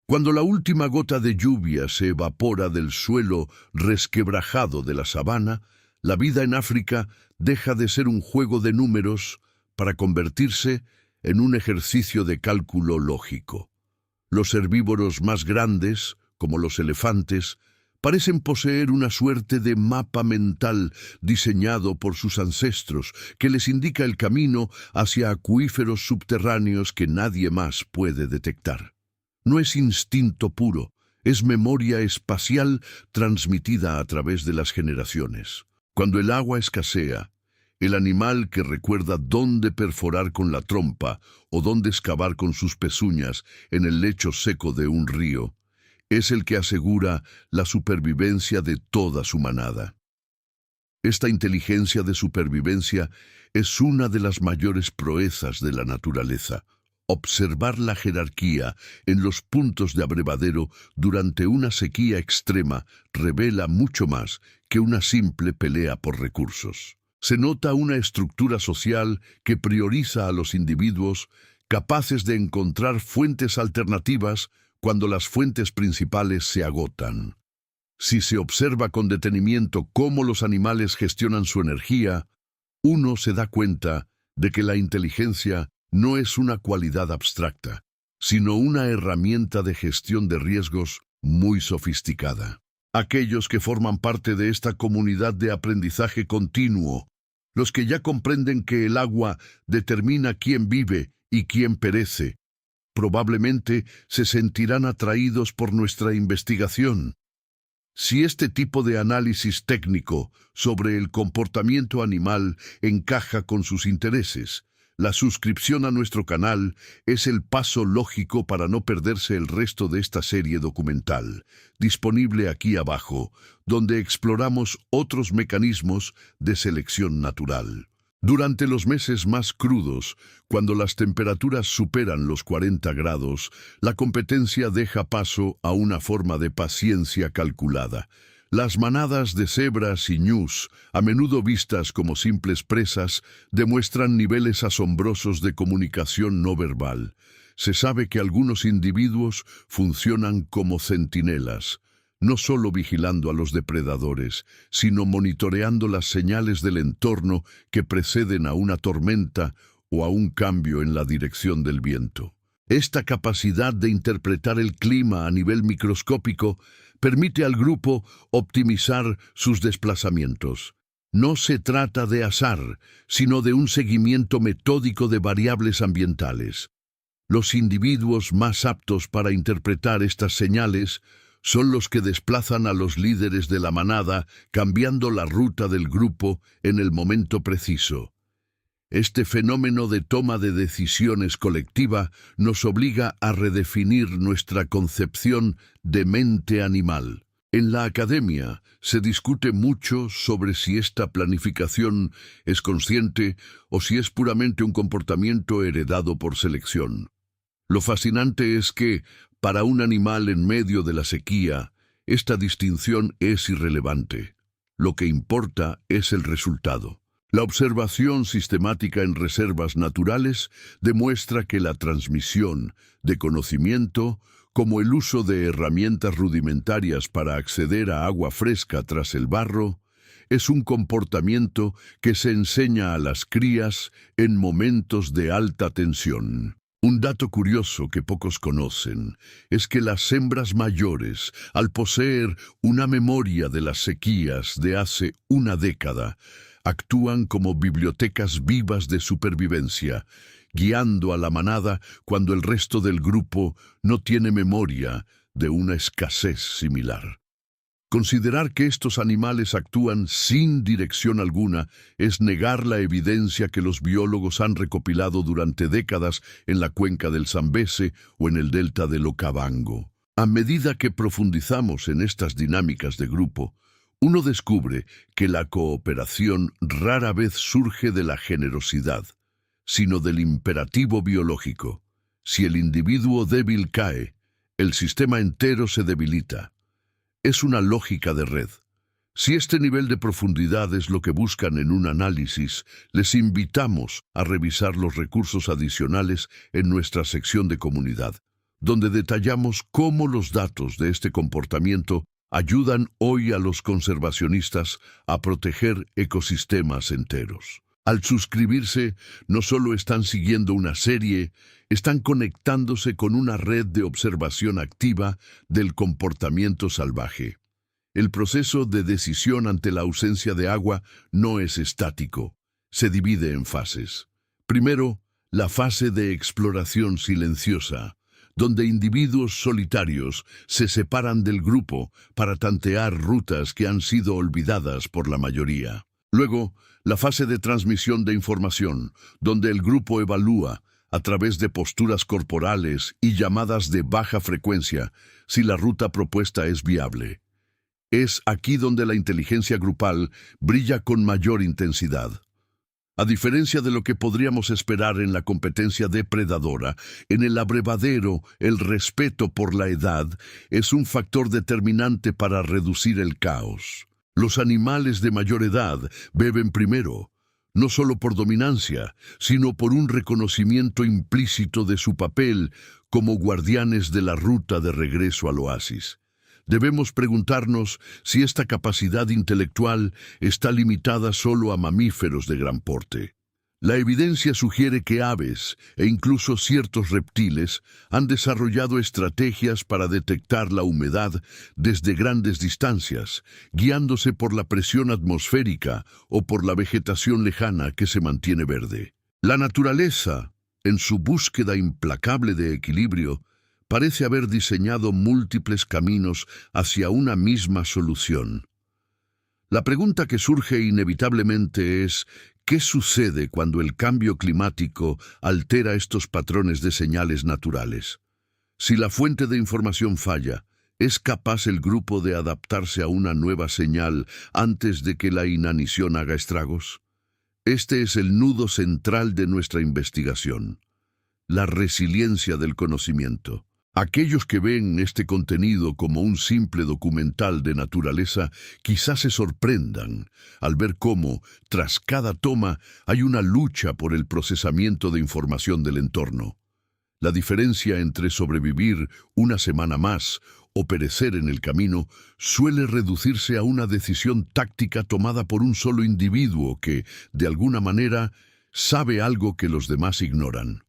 Cuando la última gota de lluvia se evapora del suelo resquebrajado de la sabana, la vida en África deja de ser un juego de números para convertirse en un ejercicio de cálculo lógico. Los herbívoros más grandes, como los elefantes, parecen poseer una suerte de mapa mental diseñado por sus ancestros que les indica el camino hacia acuíferos subterráneos que nadie más puede detectar. No es instinto puro, es memoria espacial transmitida a través de las generaciones. Cuando el agua escasea, el animal que recuerda dónde perforar con la trompa o dónde excavar con sus pezuñas en el lecho seco de un río, es el que asegura la supervivencia de toda su manada. Esta inteligencia de supervivencia es una de las mayores proezas de la naturaleza. Observar la jerarquía en los puntos de abrevadero durante una sequía extrema revela mucho más que una simple pelea por recursos. Se nota una estructura social que prioriza a los individuos capaces de encontrar fuentes alternativas cuando las fuentes principales se agotan. Si se observa con detenimiento cómo los animales gestionan su energía, uno se da cuenta de que la inteligencia no es una cualidad abstracta, sino una herramienta de gestión de riesgos muy sofisticada. Aquellos que forman parte de esta comunidad de aprendizaje continuo, los que ya comprenden que el agua determina quién vive y quién perece, probablemente se sentirán atraídos por nuestra investigación. Si este tipo de análisis técnico sobre el comportamiento animal encaja con sus intereses, la suscripción a nuestro canal es el paso lógico para no perderse el resto de esta serie documental, disponible aquí abajo, donde exploramos otros mecanismos de selección natural. Durante los meses más crudos, cuando las temperaturas superan los 40 grados, la competencia deja paso a una forma de paciencia calculada. Las manadas de cebras y ñus, a menudo vistas como simples presas, demuestran niveles asombrosos de comunicación no verbal. Se sabe que algunos individuos funcionan como centinelas, no solo vigilando a los depredadores, sino monitoreando las señales del entorno que preceden a una tormenta o a un cambio en la dirección del viento. Esta capacidad de interpretar el clima a nivel microscópico permite al grupo optimizar sus desplazamientos. No se trata de azar, sino de un seguimiento metódico de variables ambientales. Los individuos más aptos para interpretar estas señales son los que desplazan a los líderes de la manada, cambiando la ruta del grupo en el momento preciso. Este fenómeno de toma de decisiones colectiva nos obliga a redefinir nuestra concepción de mente animal. En la academia se discute mucho sobre si esta planificación es consciente o si es puramente un comportamiento heredado por selección. Lo fascinante es que, para un animal en medio de la sequía, esta distinción es irrelevante. Lo que importa es el resultado. La observación sistemática en reservas naturales demuestra que la transmisión de conocimiento, como el uso de herramientas rudimentarias para acceder a agua fresca tras el barro, es un comportamiento que se enseña a las crías en momentos de alta tensión. Un dato curioso que pocos conocen es que las hembras mayores, al poseer una memoria de las sequías de hace una década, actúan como bibliotecas vivas de supervivencia, guiando a la manada cuando el resto del grupo no tiene memoria de una escasez similar. Considerar que estos animales actúan sin dirección alguna es negar la evidencia que los biólogos han recopilado durante décadas en la cuenca del Zambeze o en el delta del Okavango. A medida que profundizamos en estas dinámicas de grupo, uno descubre que la cooperación rara vez surge de la generosidad, sino del imperativo biológico. Si el individuo débil cae, el sistema entero se debilita. Es una lógica de red. Si este nivel de profundidad es lo que buscan en un análisis, les invitamos a revisar los recursos adicionales en nuestra sección de comunidad. donde detallamos cómo los datos de este comportamiento ayudan hoy a los conservacionistas a proteger ecosistemas enteros. Al suscribirse, no solo están siguiendo una serie, están conectándose con una red de observación activa del comportamiento salvaje. El proceso de decisión ante la ausencia de agua no es estático, se divide en fases. Primero, la fase de exploración silenciosa, donde individuos solitarios se separan del grupo para tantear rutas que han sido olvidadas por la mayoría. Luego, la fase de transmisión de información, donde el grupo evalúa, a través de posturas corporales y llamadas de baja frecuencia, si la ruta propuesta es viable. Es aquí donde la inteligencia grupal brilla con mayor intensidad. A diferencia de lo que podríamos esperar en la competencia depredadora, en el abrevadero, el respeto por la edad es un factor determinante para reducir el caos. Los animales de mayor edad beben primero, no solo por dominancia, sino por un reconocimiento implícito de su papel como guardianes de la ruta de regreso al oasis. Debemos preguntarnos si esta capacidad intelectual está limitada solo a mamíferos de gran porte. La evidencia sugiere que aves e incluso ciertos reptiles han desarrollado estrategias para detectar la humedad desde grandes distancias, guiándose por la presión atmosférica o por la vegetación lejana que se mantiene verde. La naturaleza, en su búsqueda implacable de equilibrio, parece haber diseñado múltiples caminos hacia una misma solución. La pregunta que surge inevitablemente es: ¿qué sucede cuando el cambio climático altera estos patrones de señales naturales? Si la fuente de información falla, ¿es capaz el grupo de adaptarse a una nueva señal antes de que la inanición haga estragos? Este es el nudo central de nuestra investigación: la resiliencia del conocimiento. Aquellos que ven este contenido como un simple documental de naturaleza quizás se sorprendan al ver cómo, tras cada toma, hay una lucha por el procesamiento de información del entorno. La diferencia entre sobrevivir una semana más o perecer en el camino suele reducirse a una decisión táctica tomada por un solo individuo que, de alguna manera, sabe algo que los demás ignoran.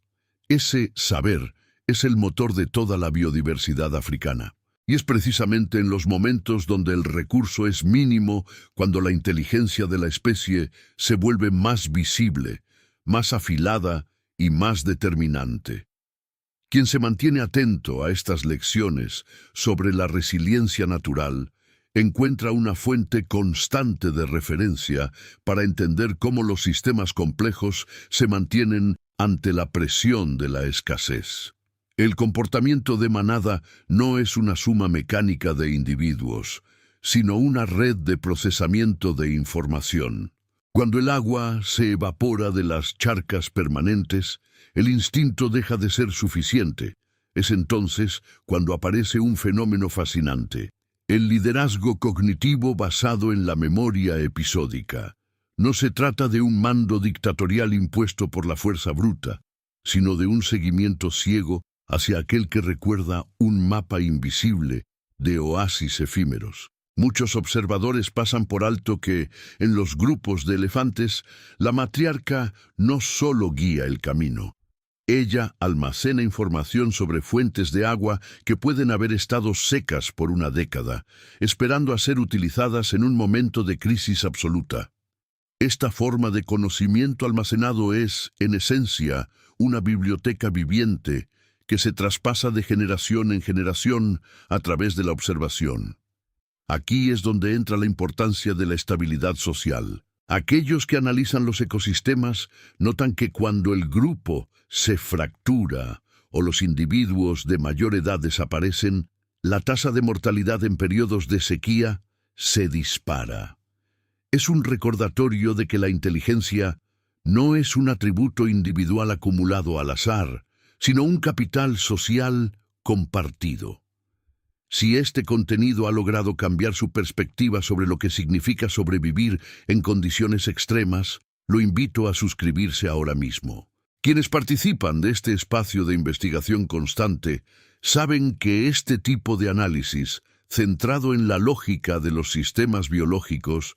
Ese saber es el motor de toda la biodiversidad africana. Y es precisamente en los momentos donde el recurso es mínimo cuando la inteligencia de la especie se vuelve más visible, más afilada y más determinante. Quien se mantiene atento a estas lecciones sobre la resiliencia natural encuentra una fuente constante de referencia para entender cómo los sistemas complejos se mantienen ante la presión de la escasez. El comportamiento de manada no es una suma mecánica de individuos, sino una red de procesamiento de información. Cuando el agua se evapora de las charcas permanentes, el instinto deja de ser suficiente. Es entonces cuando aparece un fenómeno fascinante: el liderazgo cognitivo basado en la memoria episódica. No se trata de un mando dictatorial impuesto por la fuerza bruta, sino de un seguimiento ciego hacia aquel que recuerda un mapa invisible de oasis efímeros. Muchos observadores pasan por alto que, en los grupos de elefantes, la matriarca no solo guía el camino. Ella almacena información sobre fuentes de agua que pueden haber estado secas por una década, esperando a ser utilizadas en un momento de crisis absoluta. Esta forma de conocimiento almacenado es, en esencia, una biblioteca viviente que se traspasa de generación en generación a través de la observación. Aquí es donde entra la importancia de la estabilidad social. Aquellos que analizan los ecosistemas notan que cuando el grupo se fractura o los individuos de mayor edad desaparecen, la tasa de mortalidad en periodos de sequía se dispara. Es un recordatorio de que la inteligencia no es un atributo individual acumulado al azar, sino un capital social compartido. Si este contenido ha logrado cambiar su perspectiva sobre lo que significa sobrevivir en condiciones extremas, lo invito a suscribirse ahora mismo. Quienes participan de este espacio de investigación constante saben que este tipo de análisis, centrado en la lógica de los sistemas biológicos,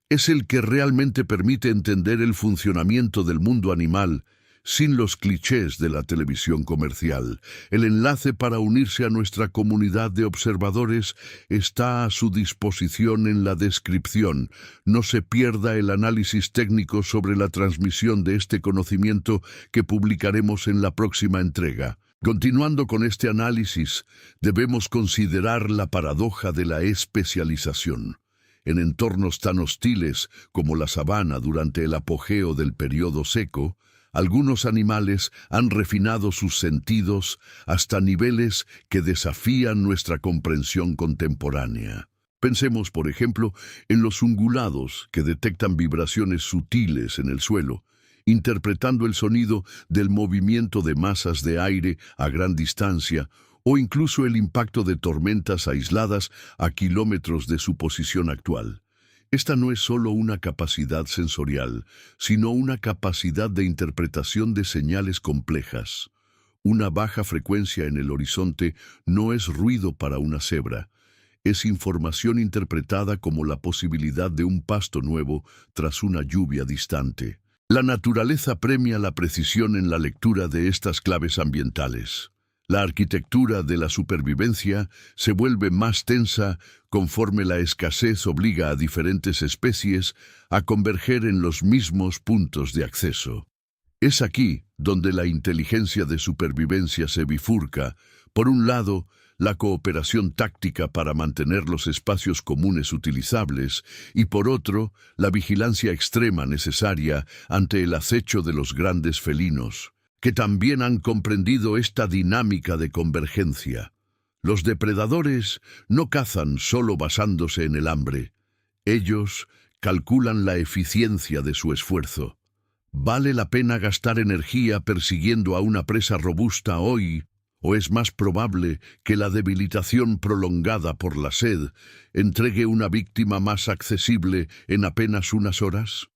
es el que realmente permite entender el funcionamiento del mundo animal sin los clichés de la televisión comercial. El enlace para unirse a nuestra comunidad de observadores está a su disposición en la descripción. No se pierda el análisis técnico sobre la transmisión de este conocimiento que publicaremos en la próxima entrega. Continuando con este análisis, debemos considerar la paradoja de la especialización. En entornos tan hostiles como la sabana durante el apogeo del periodo seco, algunos animales han refinado sus sentidos hasta niveles que desafían nuestra comprensión contemporánea. Pensemos, por ejemplo, en los ungulados que detectan vibraciones sutiles en el suelo, interpretando el sonido del movimiento de masas de aire a gran distancia o incluso el impacto de tormentas aisladas a kilómetros de su posición actual. Esta no es solo una capacidad sensorial, sino una capacidad de interpretación de señales complejas. Una baja frecuencia en el horizonte no es ruido para una cebra. Es información interpretada como la posibilidad de un pasto nuevo tras una lluvia distante. La naturaleza premia la precisión en la lectura de estas claves ambientales. La arquitectura de la supervivencia se vuelve más tensa conforme la escasez obliga a diferentes especies a converger en los mismos puntos de acceso. Es aquí donde la inteligencia de supervivencia se bifurca. Por un lado, la cooperación táctica para mantener los espacios comunes utilizables y por otro, la vigilancia extrema necesaria ante el acecho de los grandes felinos, que también han comprendido esta dinámica de convergencia. Los depredadores no cazan solo basándose en el hambre. Ellos calculan la eficiencia de su esfuerzo. ¿Vale la pena gastar energía persiguiendo a una presa robusta hoy, o es más probable que la debilitación prolongada por la sed entregue una víctima más accesible en apenas unas horas?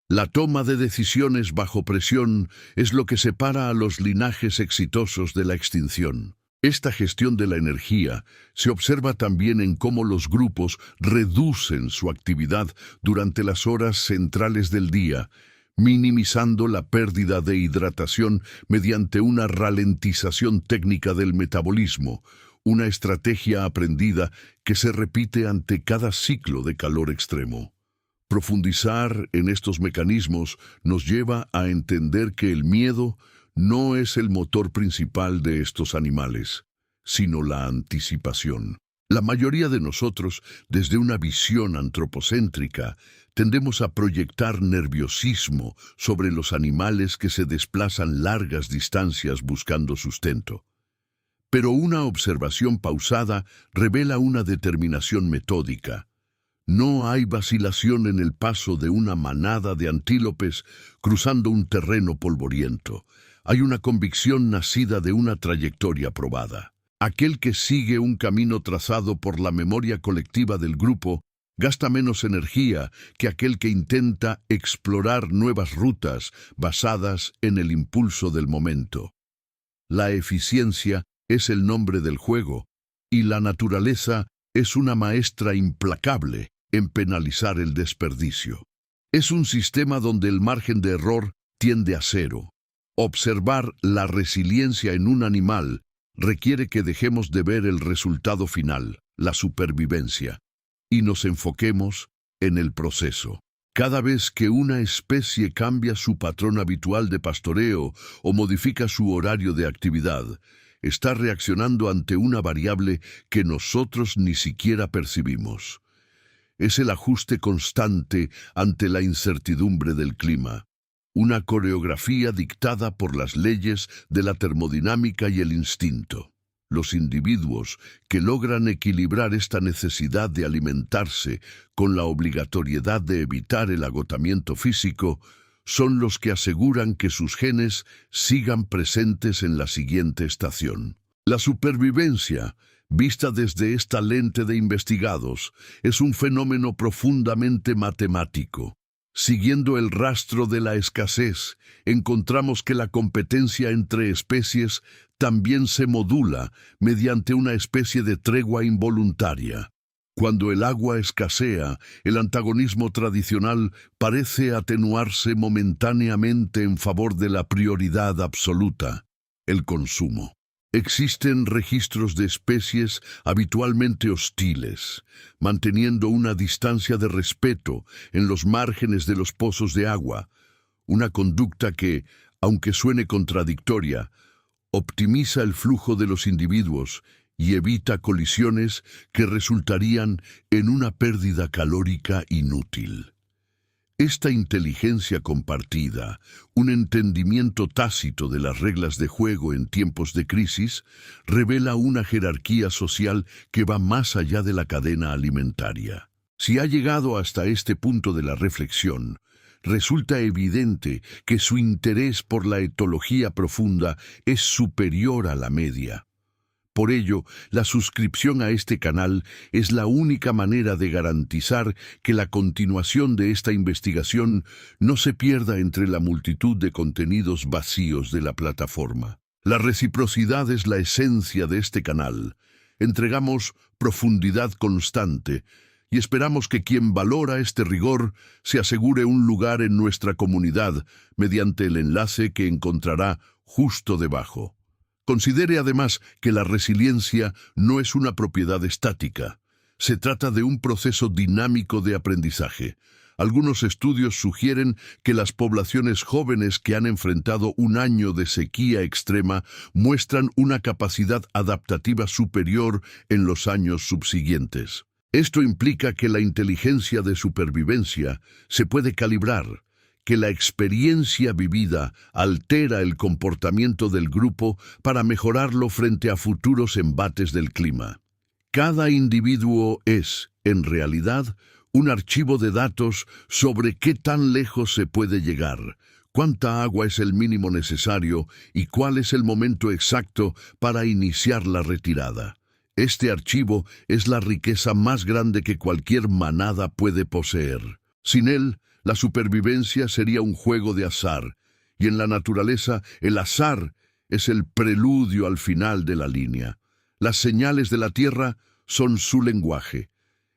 La toma de decisiones bajo presión es lo que separa a los linajes exitosos de la extinción. Esta gestión de la energía se observa también en cómo los grupos reducen su actividad durante las horas centrales del día, minimizando la pérdida de hidratación mediante una ralentización técnica del metabolismo, una estrategia aprendida que se repite ante cada ciclo de calor extremo. Profundizar en estos mecanismos nos lleva a entender que el miedo no es el motor principal de estos animales, sino la anticipación. La mayoría de nosotros, desde una visión antropocéntrica, tendemos a proyectar nerviosismo sobre los animales que se desplazan largas distancias buscando sustento. Pero una observación pausada revela una determinación metódica. No hay vacilación en el paso de una manada de antílopes cruzando un terreno polvoriento. Hay una convicción nacida de una trayectoria probada. Aquel que sigue un camino trazado por la memoria colectiva del grupo gasta menos energía que aquel que intenta explorar nuevas rutas basadas en el impulso del momento. La eficiencia es el nombre del juego, y la naturaleza es una maestra implacable en penalizar el desperdicio. Es un sistema donde el margen de error tiende a cero. Observar la resiliencia en un animal requiere que dejemos de ver el resultado final, la supervivencia, y nos enfoquemos en el proceso. Cada vez que una especie cambia su patrón habitual de pastoreo o modifica su horario de actividad, está reaccionando ante una variable que nosotros ni siquiera percibimos. Es el ajuste constante ante la incertidumbre del clima, una coreografía dictada por las leyes de la termodinámica y el instinto. Los individuos que logran equilibrar esta necesidad de alimentarse con la obligatoriedad de evitar el agotamiento físico son los que aseguran que sus genes sigan presentes en la siguiente estación. La supervivencia, vista desde esta lente de investigados, es un fenómeno profundamente matemático. Siguiendo el rastro de la escasez, encontramos que la competencia entre especies también se modula mediante una especie de tregua involuntaria. Cuando el agua escasea, el antagonismo tradicional parece atenuarse momentáneamente en favor de la prioridad absoluta, el consumo. Existen registros de especies habitualmente hostiles, manteniendo una distancia de respeto en los márgenes de los pozos de agua, una conducta que, aunque suene contradictoria, optimiza el flujo de los individuos y evita colisiones que resultarían en una pérdida calórica inútil. Esta inteligencia compartida, un entendimiento tácito de las reglas de juego en tiempos de crisis, revela una jerarquía social que va más allá de la cadena alimentaria. Si ha llegado hasta este punto de la reflexión, resulta evidente que su interés por la etología profunda es superior a la media. Por ello, la suscripción a este canal es la única manera de garantizar que la continuación de esta investigación no se pierda entre la multitud de contenidos vacíos de la plataforma. La reciprocidad es la esencia de este canal. Entregamos profundidad constante y esperamos que quien valora este rigor se asegure un lugar en nuestra comunidad mediante el enlace que encontrará justo debajo. Considere además que la resiliencia no es una propiedad estática. Se trata de un proceso dinámico de aprendizaje. Algunos estudios sugieren que las poblaciones jóvenes que han enfrentado un año de sequía extrema muestran una capacidad adaptativa superior en los años subsiguientes. Esto implica que la inteligencia de supervivencia se puede calibrar, que la experiencia vivida altera el comportamiento del grupo para mejorarlo frente a futuros embates del clima. Cada individuo es, en realidad, un archivo de datos sobre qué tan lejos se puede llegar, cuánta agua es el mínimo necesario y cuál es el momento exacto para iniciar la retirada. Este archivo es la riqueza más grande que cualquier manada puede poseer. Sin él, la supervivencia sería un juego de azar, y en la naturaleza el azar es el preludio al final de la línea. Las señales de la tierra son su lenguaje.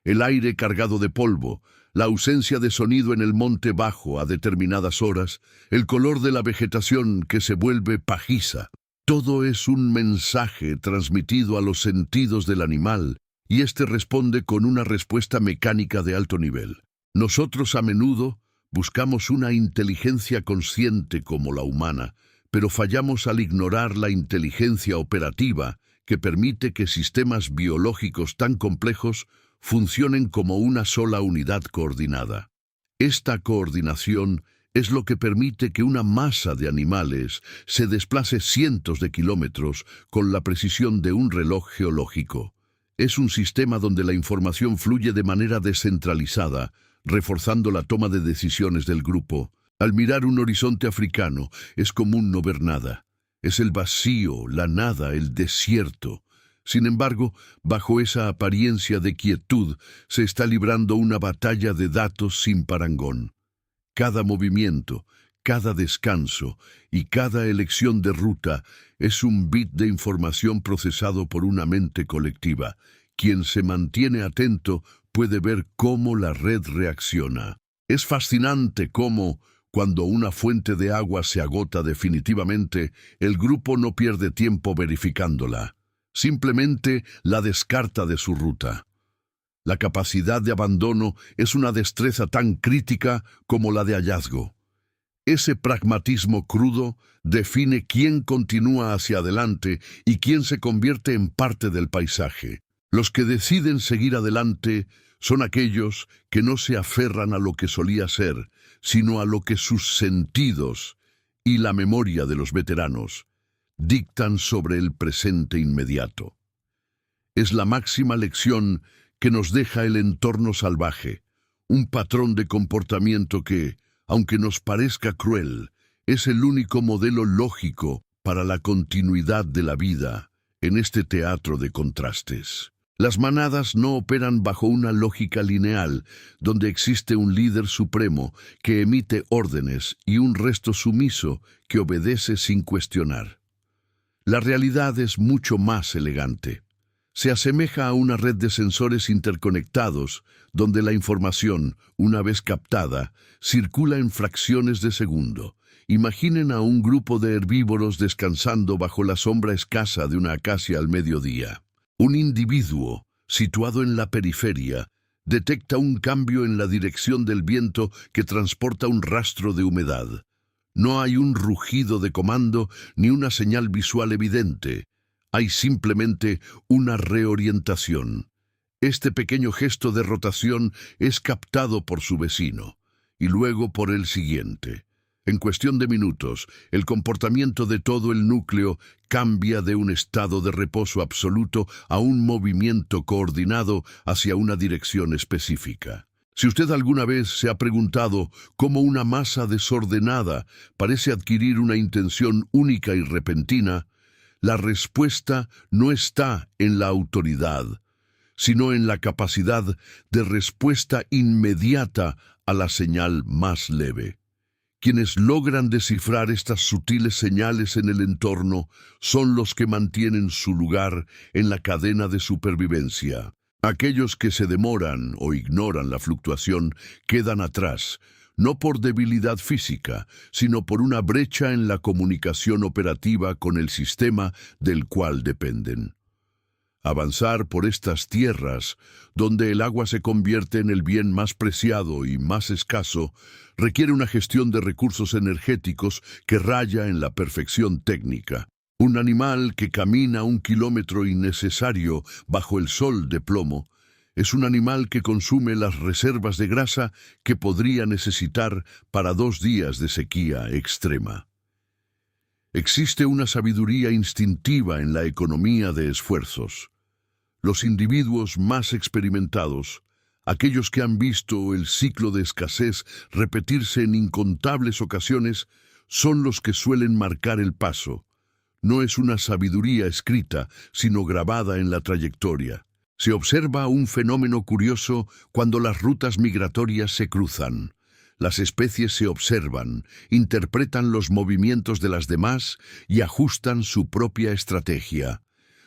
El aire cargado de polvo, la ausencia de sonido en el monte bajo a determinadas horas, el color de la vegetación que se vuelve pajiza. Todo es un mensaje transmitido a los sentidos del animal, y éste responde con una respuesta mecánica de alto nivel. Nosotros a menudo buscamos una inteligencia consciente como la humana, pero fallamos al ignorar la inteligencia operativa que permite que sistemas biológicos tan complejos funcionen como una sola unidad coordinada. Esta coordinación es lo que permite que una masa de animales se desplace cientos de kilómetros con la precisión de un reloj geológico. Es un sistema donde la información fluye de manera descentralizada, reforzando la toma de decisiones del grupo. Al mirar un horizonte africano, es común no ver nada. Es el vacío, la nada, el desierto. Sin embargo, bajo esa apariencia de quietud, se está librando una batalla de datos sin parangón. Cada movimiento, cada descanso y cada elección de ruta es un bit de información procesado por una mente colectiva. Quien se mantiene atento puede ver cómo la red reacciona. Es fascinante cómo, cuando una fuente de agua se agota definitivamente, el grupo no pierde tiempo verificándola. Simplemente la descarta de su ruta. La capacidad de abandono es una destreza tan crítica como la de hallazgo. Ese pragmatismo crudo define quién continúa hacia adelante y quién se convierte en parte del paisaje. Los que deciden seguir adelante son aquellos que no se aferran a lo que solía ser, sino a lo que sus sentidos y la memoria de los veteranos dictan sobre el presente inmediato. Es la máxima lección que nos deja el entorno salvaje, un patrón de comportamiento que, aunque nos parezca cruel, es el único modelo lógico para la continuidad de la vida en este teatro de contrastes. Las manadas no operan bajo una lógica lineal, donde existe un líder supremo que emite órdenes y un resto sumiso que obedece sin cuestionar. La realidad es mucho más elegante. Se asemeja a una red de sensores interconectados, donde la información, una vez captada, circula en fracciones de segundo. Imaginen a un grupo de herbívoros descansando bajo la sombra escasa de una acacia al mediodía. Un individuo, situado en la periferia, detecta un cambio en la dirección del viento que transporta un rastro de humedad. No hay un rugido de comando ni una señal visual evidente. Hay simplemente una reorientación. Este pequeño gesto de rotación es captado por su vecino, y luego por el siguiente. En cuestión de minutos, el comportamiento de todo el núcleo cambia de un estado de reposo absoluto a un movimiento coordinado hacia una dirección específica. Si usted alguna vez se ha preguntado cómo una masa desordenada parece adquirir una intención única y repentina, la respuesta no está en la autoridad, sino en la capacidad de respuesta inmediata a la señal más leve. Quienes logran descifrar estas sutiles señales en el entorno son los que mantienen su lugar en la cadena de supervivencia. Aquellos que se demoran o ignoran la fluctuación quedan atrás, no por debilidad física, sino por una brecha en la comunicación operativa con el sistema del cual dependen. Avanzar por estas tierras, donde el agua se convierte en el bien más preciado y más escaso, requiere una gestión de recursos energéticos que raya en la perfección técnica. Un animal que camina 1 kilómetro innecesario bajo el sol de plomo es un animal que consume las reservas de grasa que podría necesitar para 2 días de sequía extrema. Existe una sabiduría instintiva en la economía de esfuerzos. Los individuos más experimentados, aquellos que han visto el ciclo de escasez repetirse en incontables ocasiones, son los que suelen marcar el paso. No es una sabiduría escrita, sino grabada en la trayectoria. Se observa un fenómeno curioso cuando las rutas migratorias se cruzan. Las especies se observan, interpretan los movimientos de las demás y ajustan su propia estrategia.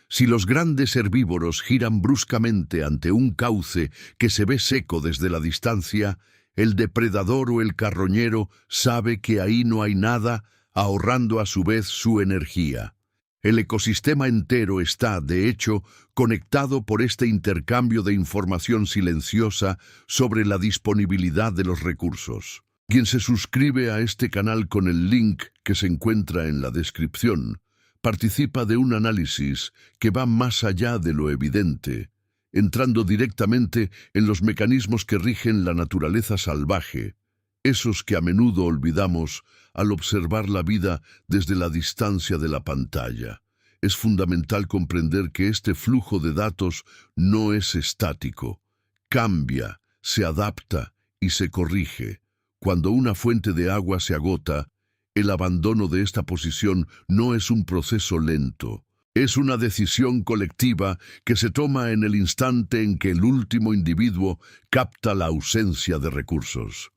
Si los grandes herbívoros giran bruscamente ante un cauce que se ve seco desde la distancia, el depredador o el carroñero sabe que ahí no hay nada, ahorrando a su vez su energía. El ecosistema entero está, de hecho, conectado por este intercambio de información silenciosa sobre la disponibilidad de los recursos. Quien se suscribe a este canal con el link que se encuentra en la descripción, participa de un análisis que va más allá de lo evidente, entrando directamente en los mecanismos que rigen la naturaleza salvaje, esos que a menudo olvidamos al observar la vida desde la distancia de la pantalla. Es fundamental comprender que este flujo de datos no es estático. Cambia, se adapta y se corrige. Cuando una fuente de agua se agota, el abandono de esta posición no es un proceso lento. Es una decisión colectiva que se toma en el instante en que el último individuo capta la ausencia de recursos.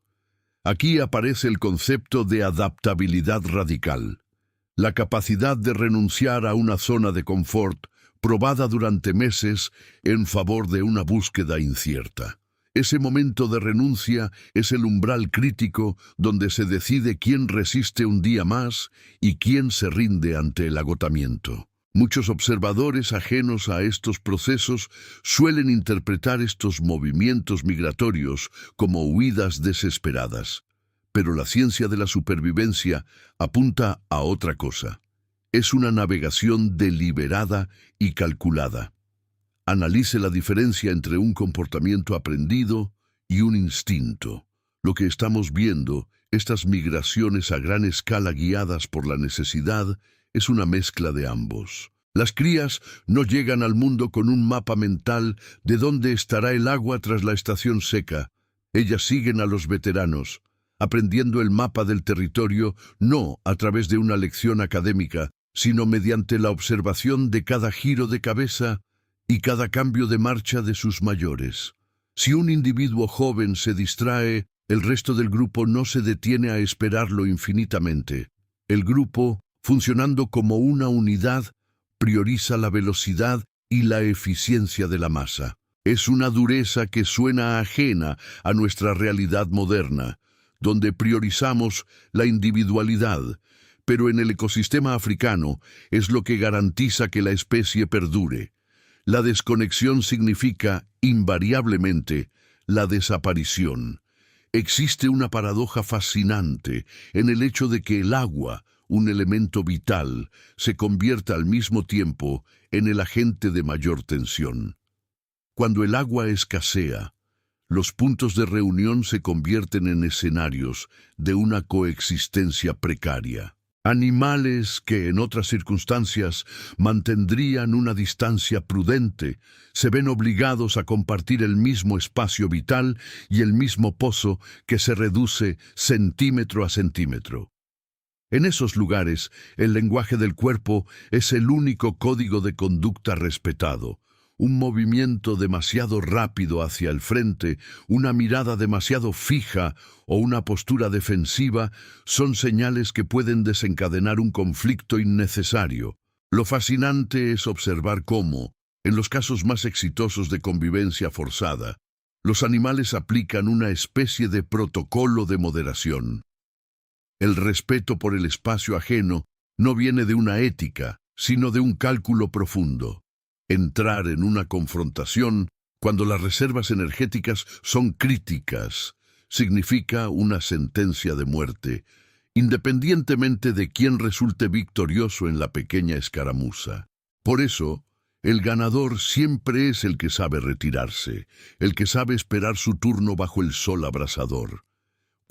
Aquí aparece el concepto de adaptabilidad radical, la capacidad de renunciar a una zona de confort probada durante meses en favor de una búsqueda incierta. Ese momento de renuncia es el umbral crítico donde se decide quién resiste un día más y quién se rinde ante el agotamiento. Muchos observadores ajenos a estos procesos suelen interpretar estos movimientos migratorios como huidas desesperadas, pero la ciencia de la supervivencia apunta a otra cosa. Es una navegación deliberada y calculada. Analice la diferencia entre un comportamiento aprendido y un instinto. Lo que estamos viendo, estas migraciones a gran escala guiadas por la necesidad, es una mezcla de ambos. Las crías no llegan al mundo con un mapa mental de dónde estará el agua tras la estación seca. Ellas siguen a los veteranos, aprendiendo el mapa del territorio no a través de una lección académica, sino mediante la observación de cada giro de cabeza y cada cambio de marcha de sus mayores. Si un individuo joven se distrae, el resto del grupo no se detiene a esperarlo infinitamente. El grupo, funcionando como una unidad, prioriza la velocidad y la eficiencia de la masa. Es una dureza que suena ajena a nuestra realidad moderna, donde priorizamos la individualidad, pero en el ecosistema africano es lo que garantiza que la especie perdure. La desconexión significa, invariablemente, la desaparición. Existe una paradoja fascinante en el hecho de que el agua, un elemento vital, se convierta al mismo tiempo en el agente de mayor tensión. Cuando el agua escasea, los puntos de reunión se convierten en escenarios de una coexistencia precaria. Animales que en otras circunstancias mantendrían una distancia prudente se ven obligados a compartir el mismo espacio vital y el mismo pozo que se reduce centímetro a centímetro. En esos lugares, el lenguaje del cuerpo es el único código de conducta respetado. Un movimiento demasiado rápido hacia el frente, una mirada demasiado fija o una postura defensiva son señales que pueden desencadenar un conflicto innecesario. Lo fascinante es observar cómo, en los casos más exitosos de convivencia forzada, los animales aplican una especie de protocolo de moderación. El respeto por el espacio ajeno no viene de una ética, sino de un cálculo profundo. Entrar en una confrontación cuando las reservas energéticas son críticas significa una sentencia de muerte, independientemente de quién resulte victorioso en la pequeña escaramuza. Por eso, el ganador siempre es el que sabe retirarse, el que sabe esperar su turno bajo el sol abrasador.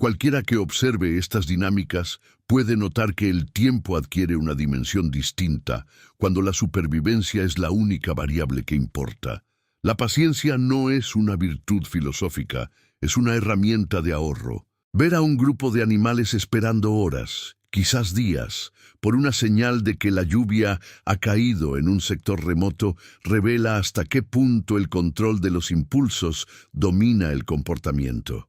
Cualquiera que observe estas dinámicas puede notar que el tiempo adquiere una dimensión distinta cuando la supervivencia es la única variable que importa. La paciencia no es una virtud filosófica, es una herramienta de ahorro. Ver a un grupo de animales esperando horas, quizás días, por una señal de que la lluvia ha caído en un sector remoto revela hasta qué punto el control de los impulsos domina el comportamiento.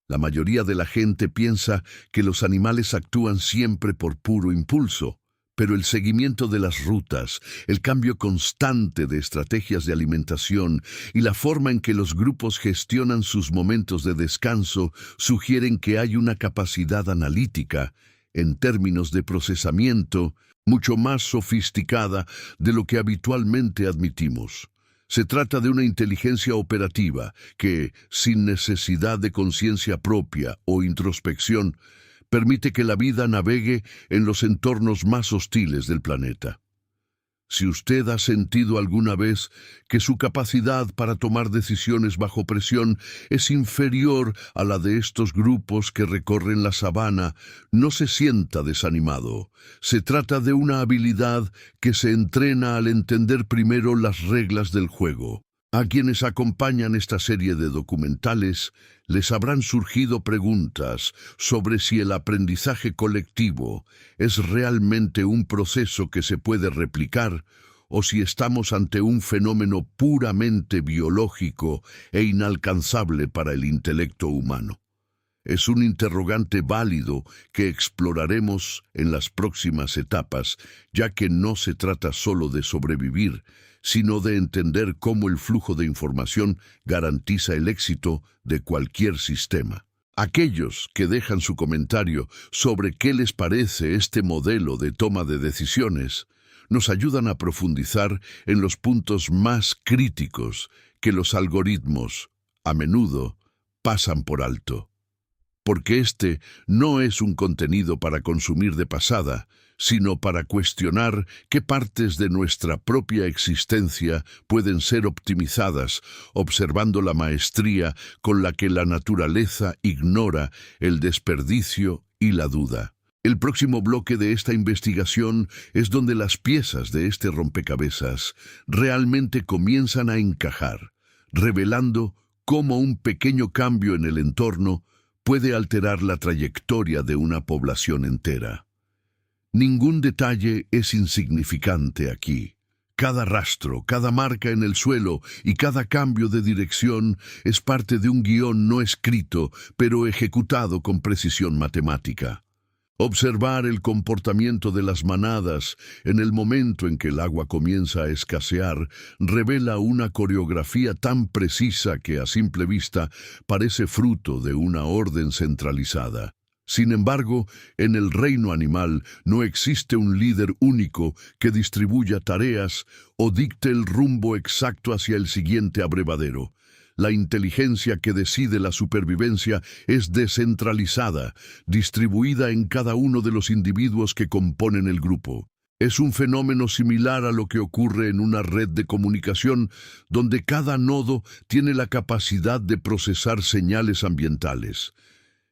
La mayoría de la gente piensa que los animales actúan siempre por puro impulso, pero el seguimiento de las rutas, el cambio constante de estrategias de alimentación y la forma en que los grupos gestionan sus momentos de descanso sugieren que hay una capacidad analítica, en términos de procesamiento, mucho más sofisticada de lo que habitualmente admitimos. Se trata de una inteligencia operativa que, sin necesidad de conciencia propia o introspección, permite que la vida navegue en los entornos más hostiles del planeta. Si usted ha sentido alguna vez que su capacidad para tomar decisiones bajo presión es inferior a la de estos grupos que recorren la sabana, no se sienta desanimado. Se trata de una habilidad que se entrena al entender primero las reglas del juego. A quienes acompañan esta serie de documentales les habrán surgido preguntas sobre si el aprendizaje colectivo es realmente un proceso que se puede replicar o si estamos ante un fenómeno puramente biológico e inalcanzable para el intelecto humano. Es un interrogante válido que exploraremos en las próximas etapas, ya que no se trata solo de sobrevivir, sino de entender cómo el flujo de información garantiza el éxito de cualquier sistema. Aquellos que dejan su comentario sobre qué les parece este modelo de toma de decisiones nos ayudan a profundizar en los puntos más críticos que los algoritmos, a menudo, pasan por alto. Porque este no es un contenido para consumir de pasada, sino para cuestionar qué partes de nuestra propia existencia pueden ser optimizadas, observando la maestría con la que la naturaleza ignora el desperdicio y la duda. El próximo bloque de esta investigación es donde las piezas de este rompecabezas realmente comienzan a encajar, revelando cómo un pequeño cambio en el entorno puede alterar la trayectoria de una población entera. Ningún detalle es insignificante aquí. Cada rastro, cada marca en el suelo y cada cambio de dirección es parte de un guión no escrito, pero ejecutado con precisión matemática. Observar el comportamiento de las manadas en el momento en que el agua comienza a escasear revela una coreografía tan precisa que a simple vista parece fruto de una orden centralizada. Sin embargo, en el reino animal no existe un líder único que distribuya tareas o dicte el rumbo exacto hacia el siguiente abrevadero. La inteligencia que decide la supervivencia es descentralizada, distribuida en cada uno de los individuos que componen el grupo. Es un fenómeno similar a lo que ocurre en una red de comunicación, donde cada nodo tiene la capacidad de procesar señales ambientales.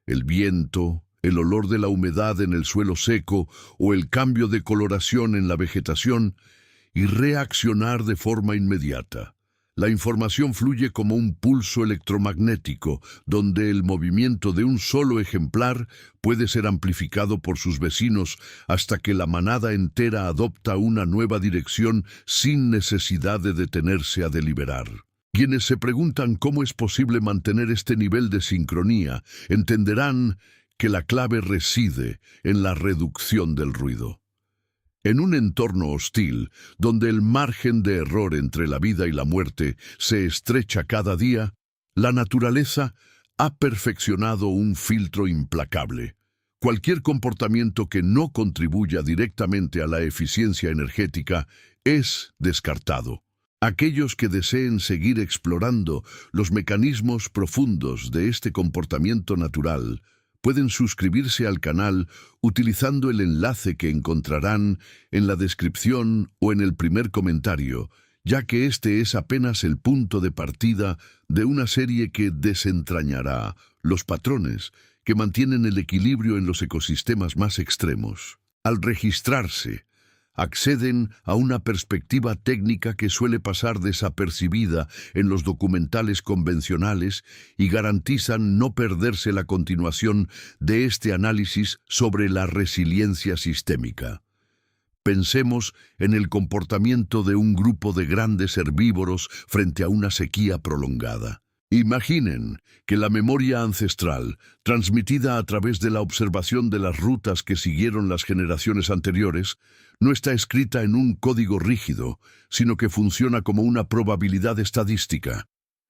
El viento, el olor de la humedad en el suelo seco o el cambio de coloración en la vegetación, y reaccionar de forma inmediata. La información fluye como un pulso electromagnético, donde el movimiento de un solo ejemplar puede ser amplificado por sus vecinos hasta que la manada entera adopta una nueva dirección sin necesidad de detenerse a deliberar. Quienes se preguntan cómo es posible mantener este nivel de sincronía entenderán que la clave reside en la reducción del ruido. En un entorno hostil, donde el margen de error entre la vida y la muerte se estrecha cada día, la naturaleza ha perfeccionado un filtro implacable. Cualquier comportamiento que no contribuya directamente a la eficiencia energética es descartado. Aquellos que deseen seguir explorando los mecanismos profundos de este comportamiento natural pueden suscribirse al canal utilizando el enlace que encontrarán en la descripción o en el primer comentario, ya que este es apenas el punto de partida de una serie que desentrañará los patrones que mantienen el equilibrio en los ecosistemas más extremos. Al registrarse, acceden a una perspectiva técnica que suele pasar desapercibida en los documentales convencionales y garantizan no perderse la continuación de este análisis sobre la resiliencia sistémica. Pensemos en el comportamiento de un grupo de grandes herbívoros frente a una sequía prolongada. Imaginen que la memoria ancestral, transmitida a través de la observación de las rutas que siguieron las generaciones anteriores, no está escrita en un código rígido, sino que funciona como una probabilidad estadística.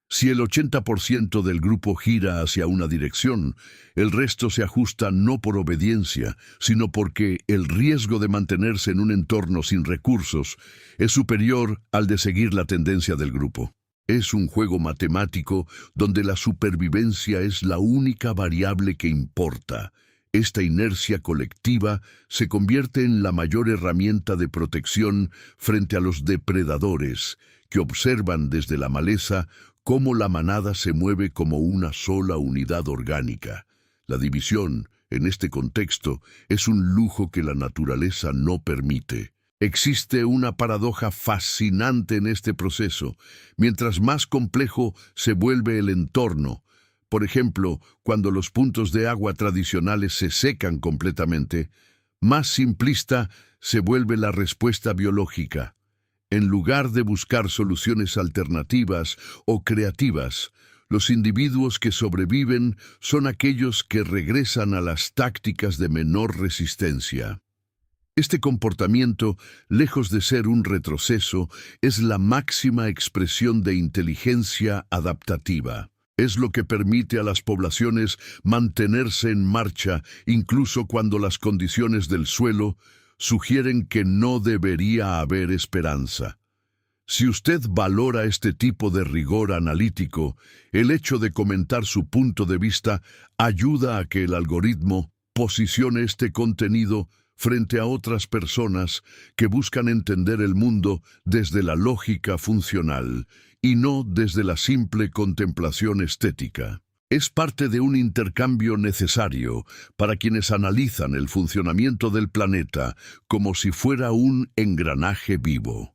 Si el 80% del grupo gira hacia una dirección, el resto se ajusta no por obediencia, sino porque el riesgo de mantenerse en un entorno sin recursos es superior al de seguir la tendencia del grupo. Es un juego matemático donde la supervivencia es la única variable que importa. Esta inercia colectiva se convierte en la mayor herramienta de protección frente a los depredadores, que observan desde la maleza cómo la manada se mueve como una sola unidad orgánica. La división, en este contexto, es un lujo que la naturaleza no permite. Existe una paradoja fascinante en este proceso. Mientras más complejo se vuelve el entorno, por ejemplo, cuando los puntos de agua tradicionales se secan completamente, más simplista se vuelve la respuesta biológica. En lugar de buscar soluciones alternativas o creativas, los individuos que sobreviven son aquellos que regresan a las tácticas de menor resistencia. Este comportamiento, lejos de ser un retroceso, es la máxima expresión de inteligencia adaptativa. Es lo que permite a las poblaciones mantenerse en marcha incluso cuando las condiciones del suelo sugieren que no debería haber esperanza. Si usted valora este tipo de rigor analítico, el hecho de comentar su punto de vista ayuda a que el algoritmo posicione este contenido frente a otras personas que buscan entender el mundo desde la lógica funcional y no desde la simple contemplación estética. Es parte de un intercambio necesario para quienes analizan el funcionamiento del planeta como si fuera un engranaje vivo.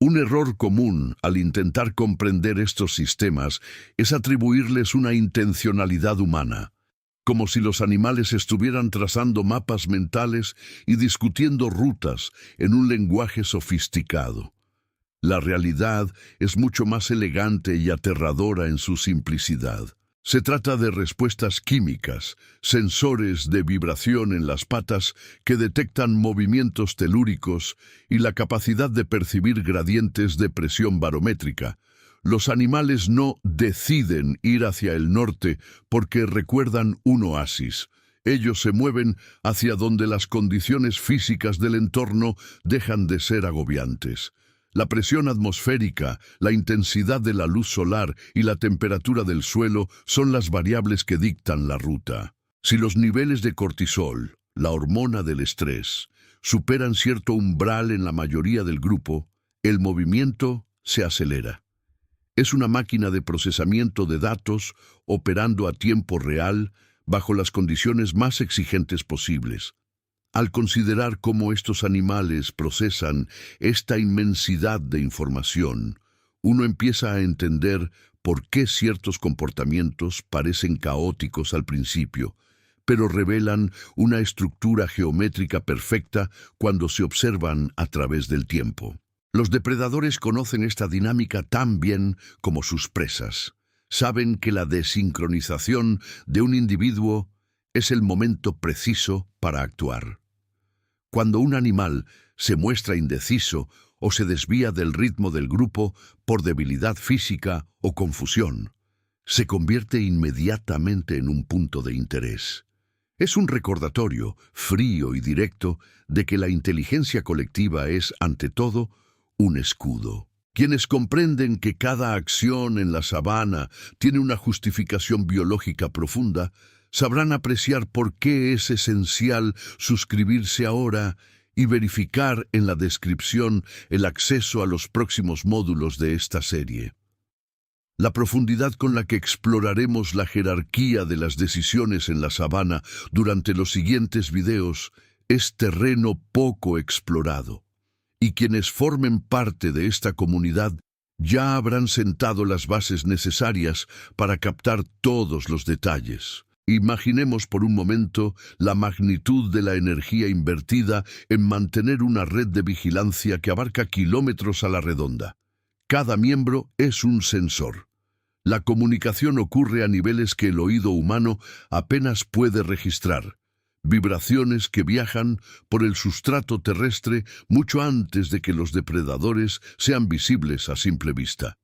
Un error común al intentar comprender estos sistemas es atribuirles una intencionalidad humana. como si los animales estuvieran trazando mapas mentales y discutiendo rutas en un lenguaje sofisticado. La realidad es mucho más elegante y aterradora en su simplicidad. Se trata de respuestas químicas, sensores de vibración en las patas que detectan movimientos telúricos y la capacidad de percibir gradientes de presión barométrica. Los animales no deciden ir hacia el norte porque recuerdan un oasis. Ellos se mueven hacia donde las condiciones físicas del entorno dejan de ser agobiantes. La presión atmosférica, la intensidad de la luz solar y la temperatura del suelo son las variables que dictan la ruta. Si los niveles de cortisol, la hormona del estrés, superan cierto umbral en la mayoría del grupo, el movimiento se acelera. Es una máquina de procesamiento de datos operando a tiempo real bajo las condiciones más exigentes posibles. Al considerar cómo estos animales procesan esta inmensidad de información, uno empieza a entender por qué ciertos comportamientos parecen caóticos al principio, pero revelan una estructura geométrica perfecta cuando se observan a través del tiempo. Los depredadores conocen esta dinámica tan bien como sus presas. Saben que la desincronización de un individuo es el momento preciso para actuar. Cuando un animal se muestra indeciso o se desvía del ritmo del grupo por debilidad física o confusión, se convierte inmediatamente en un punto de interés. Es un recordatorio frío y directo de que la inteligencia colectiva es, ante todo, un escudo. Quienes comprenden que cada acción en la sabana tiene una justificación biológica profunda, sabrán apreciar por qué es esencial suscribirse ahora y verificar en la descripción el acceso a los próximos módulos de esta serie. La profundidad con la que exploraremos la jerarquía de las decisiones en la sabana durante los siguientes videos es terreno poco explorado, y quienes formen parte de esta comunidad ya habrán sentado las bases necesarias para captar todos los detalles. Imaginemos por un momento la magnitud de la energía invertida en mantener una red de vigilancia que abarca kilómetros a la redonda. Cada miembro es un sensor. La comunicación ocurre a niveles que el oído humano apenas puede registrar. Vibraciones que viajan por el sustrato terrestre mucho antes de que los depredadores sean visibles a simple vista.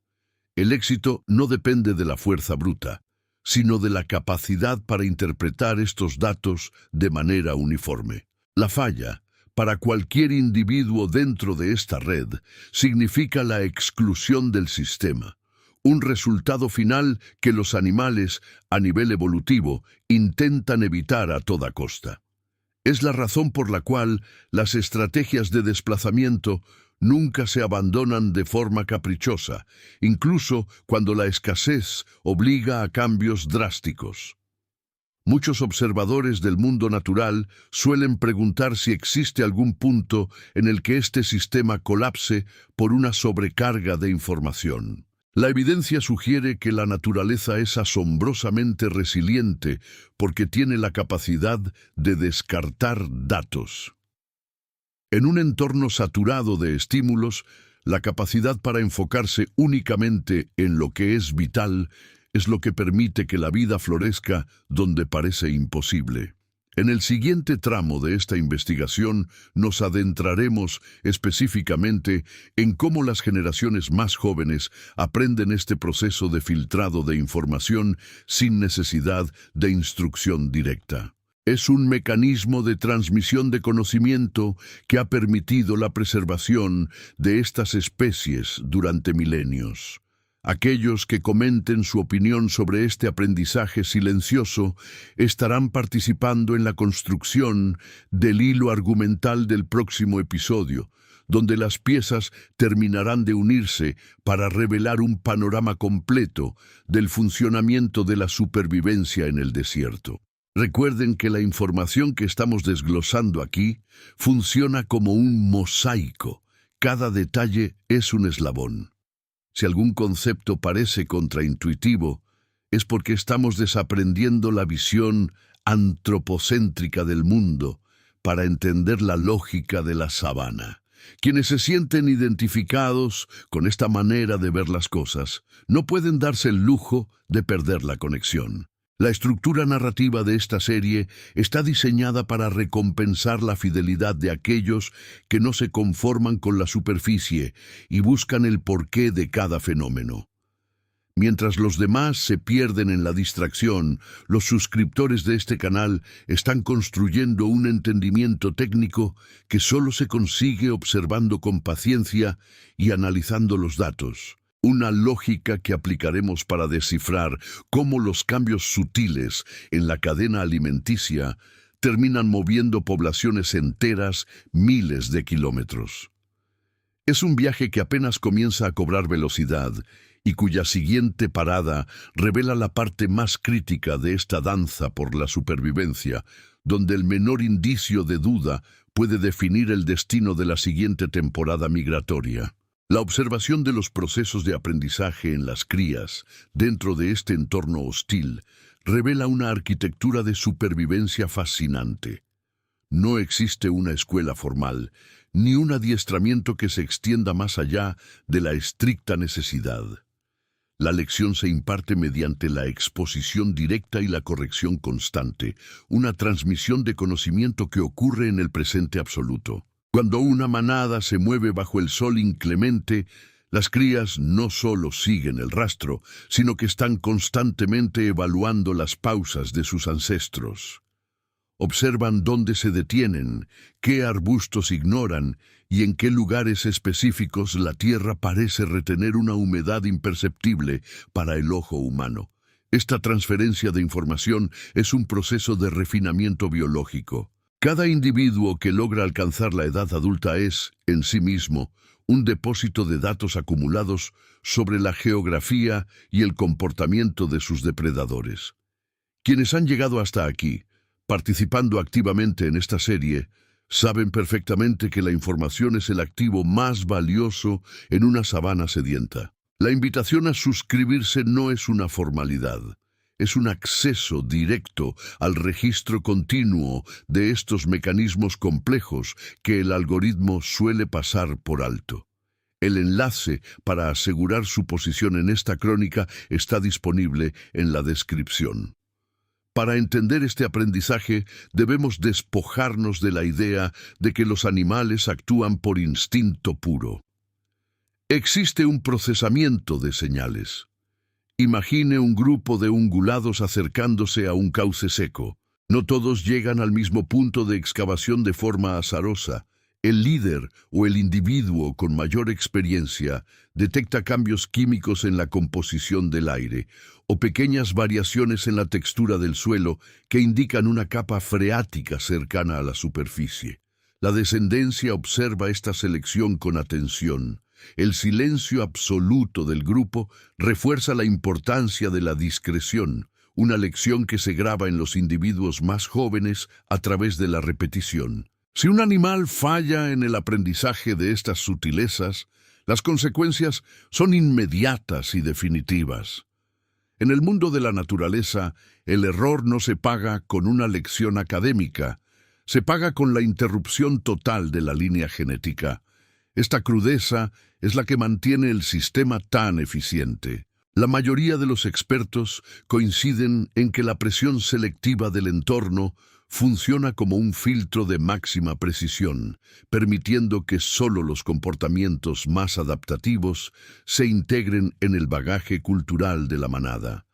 El éxito no depende de la fuerza bruta, sino de la capacidad para interpretar estos datos de manera uniforme. La falla, para cualquier individuo dentro de esta red, significa la exclusión del sistema, un resultado final que los animales, a nivel evolutivo, intentan evitar a toda costa. Es la razón por la cual las estrategias de desplazamiento nunca se abandonan de forma caprichosa, incluso cuando la escasez obliga a cambios drásticos. Muchos observadores del mundo natural suelen preguntar si existe algún punto en el que este sistema colapse por una sobrecarga de información. La evidencia sugiere que la naturaleza es asombrosamente resiliente porque tiene la capacidad de descartar datos. En un entorno saturado de estímulos, la capacidad para enfocarse únicamente en lo que es vital es lo que permite que la vida florezca donde parece imposible. En el siguiente tramo de esta investigación nos adentraremos específicamente en cómo las generaciones más jóvenes aprenden este proceso de filtrado de información sin necesidad de instrucción directa. Es un mecanismo de transmisión de conocimiento que ha permitido la preservación de estas especies durante milenios. Aquellos que comenten su opinión sobre este aprendizaje silencioso estarán participando en la construcción del hilo argumental del próximo episodio, donde las piezas terminarán de unirse para revelar un panorama completo del funcionamiento de la supervivencia en el desierto. Recuerden que la información que estamos desglosando aquí funciona como un mosaico. Cada detalle es un eslabón. Si algún concepto parece contraintuitivo, es porque estamos desaprendiendo la visión antropocéntrica del mundo para entender la lógica de la sabana. Quienes se sienten identificados con esta manera de ver las cosas no pueden darse el lujo de perder la conexión. La estructura narrativa de esta serie está diseñada para recompensar la fidelidad de aquellos que no se conforman con la superficie y buscan el porqué de cada fenómeno. Mientras los demás se pierden en la distracción, los suscriptores de este canal están construyendo un entendimiento técnico que solo se consigue observando con paciencia y analizando los datos. Una lógica que aplicaremos para descifrar cómo los cambios sutiles en la cadena alimenticia terminan moviendo poblaciones enteras miles de kilómetros. Es un viaje que apenas comienza a cobrar velocidad y cuya siguiente parada revela la parte más crítica de esta danza por la supervivencia, donde el menor indicio de duda puede definir el destino de la siguiente temporada migratoria. La observación de los procesos de aprendizaje en las crías dentro de este entorno hostil revela una arquitectura de supervivencia fascinante. No existe una escuela formal, ni un adiestramiento que se extienda más allá de la estricta necesidad. La lección se imparte mediante la exposición directa y la corrección constante, una transmisión de conocimiento que ocurre en el presente absoluto. Cuando una manada se mueve bajo el sol inclemente, las crías no solo siguen el rastro, sino que están constantemente evaluando las pausas de sus ancestros. Observan dónde se detienen, qué arbustos ignoran y en qué lugares específicos la tierra parece retener una humedad imperceptible para el ojo humano. Esta transferencia de información es un proceso de refinamiento biológico. Cada individuo que logra alcanzar la edad adulta es, en sí mismo, un depósito de datos acumulados sobre la geografía y el comportamiento de sus depredadores. Quienes han llegado hasta aquí, participando activamente en esta serie, saben perfectamente que la información es el activo más valioso en una sabana sedienta. La invitación a suscribirse no es una formalidad, es un acceso directo al registro continuo de estos mecanismos complejos que el algoritmo suele pasar por alto. El enlace para asegurar su posición en esta crónica está disponible en la descripción. Para entender este aprendizaje, debemos despojarnos de la idea de que los animales actúan por instinto puro. Existe un procesamiento de señales. Imagine un grupo de ungulados acercándose a un cauce seco. No todos llegan al mismo punto de excavación de forma azarosa. El líder o el individuo con mayor experiencia detecta cambios químicos en la composición del aire o pequeñas variaciones en la textura del suelo que indican una capa freática cercana a la superficie. La descendencia observa esta selección con atención. El silencio absoluto del grupo refuerza la importancia de la discreción, una lección que se graba en los individuos más jóvenes a través de la repetición. Si un animal falla en el aprendizaje de estas sutilezas, las consecuencias son inmediatas y definitivas. En el mundo de la naturaleza, el error no se paga con una lección académica, se paga con la interrupción total de la línea genética. Esta crudeza es la que mantiene el sistema tan eficiente. La mayoría de los expertos coinciden en que la presión selectiva del entorno funciona como un filtro de máxima precisión, permitiendo que solo los comportamientos más adaptativos se integren en el bagaje cultural de la manada.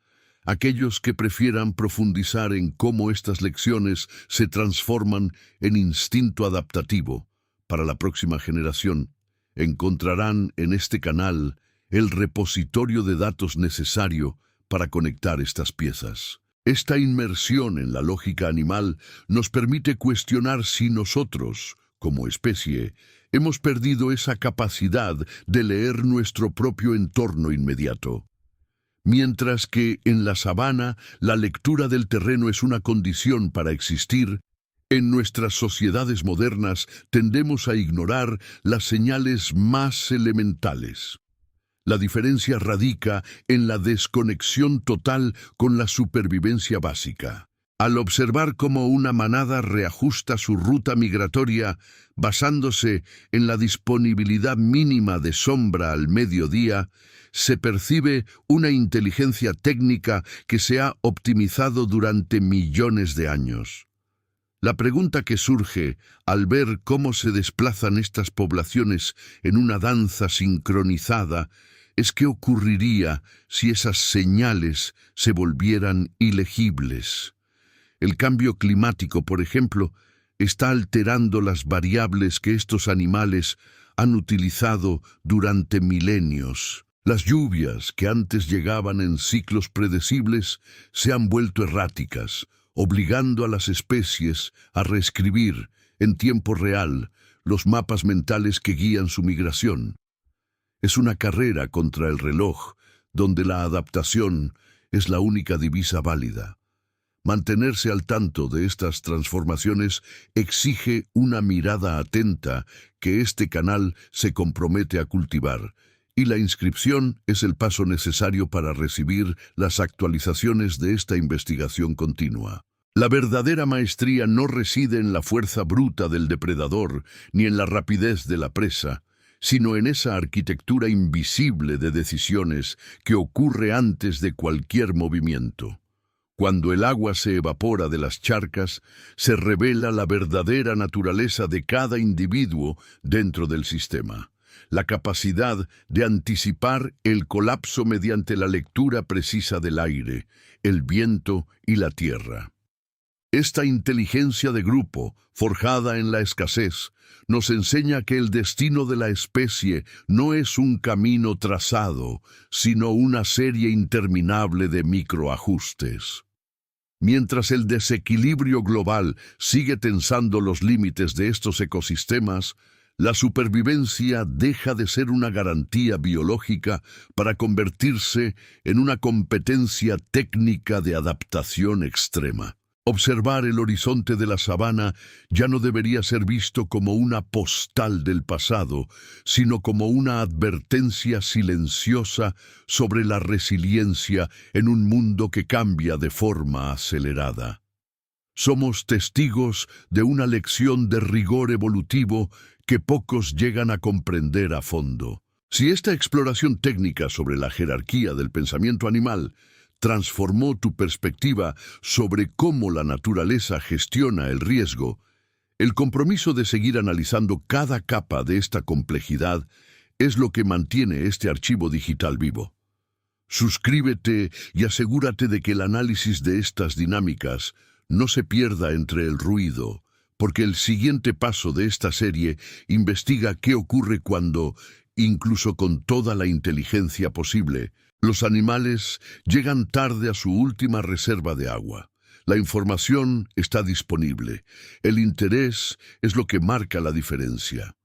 Aquellos que prefieran profundizar en cómo estas lecciones se transforman en instinto adaptativo para la próxima generación, encontrarán en este canal el repositorio de datos necesario para conectar estas piezas. Esta inmersión en la lógica animal nos permite cuestionar si nosotros, como especie, hemos perdido esa capacidad de leer nuestro propio entorno inmediato. Mientras que en la sabana la lectura del terreno es una condición para existir, en nuestras sociedades modernas tendemos a ignorar las señales más elementales. La diferencia radica en la desconexión total con la supervivencia básica. Al observar cómo una manada reajusta su ruta migratoria basándose en la disponibilidad mínima de sombra al mediodía, se percibe una inteligencia técnica que se ha optimizado durante millones de años. La pregunta que surge al ver cómo se desplazan estas poblaciones en una danza sincronizada es qué ocurriría si esas señales se volvieran ilegibles. El cambio climático, por ejemplo, está alterando las variables que estos animales han utilizado durante milenios. Las lluvias, que antes llegaban en ciclos predecibles, se han vuelto erráticas, obligando a las especies a reescribir, en tiempo real, los mapas mentales que guían su migración. Es una carrera contra el reloj, donde la adaptación es la única divisa válida. Mantenerse al tanto de estas transformaciones exige una mirada atenta que este canal se compromete a cultivar, y la inscripción es el paso necesario para recibir las actualizaciones de esta investigación continua. La verdadera maestría no reside en la fuerza bruta del depredador ni en la rapidez de la presa, sino en esa arquitectura invisible de decisiones que ocurre antes de cualquier movimiento. Cuando el agua se evapora de las charcas, se revela la verdadera naturaleza de cada individuo dentro del sistema. La capacidad de anticipar el colapso mediante la lectura precisa del aire, el viento y la tierra. Esta inteligencia de grupo, forjada en la escasez, nos enseña que el destino de la especie no es un camino trazado, sino una serie interminable de microajustes. Mientras el desequilibrio global sigue tensando los límites de estos ecosistemas, la supervivencia deja de ser una garantía biológica para convertirse en una competencia técnica de adaptación extrema. Observar el horizonte de la sabana ya no debería ser visto como una postal del pasado, sino como una advertencia silenciosa sobre la resiliencia en un mundo que cambia de forma acelerada. Somos testigos de una lección de rigor evolutivo que pocos llegan a comprender a fondo. Si esta exploración técnica sobre la jerarquía del pensamiento animal transformó tu perspectiva sobre cómo la naturaleza gestiona el riesgo, el compromiso de seguir analizando cada capa de esta complejidad es lo que mantiene este archivo digital vivo. Suscríbete y asegúrate de que el análisis de estas dinámicas no se pierda entre el ruido, porque el siguiente paso de esta serie investiga qué ocurre cuando, incluso con toda la inteligencia posible, los animales llegan tarde a su última reserva de agua. La información está disponible. El interés es lo que marca la diferencia.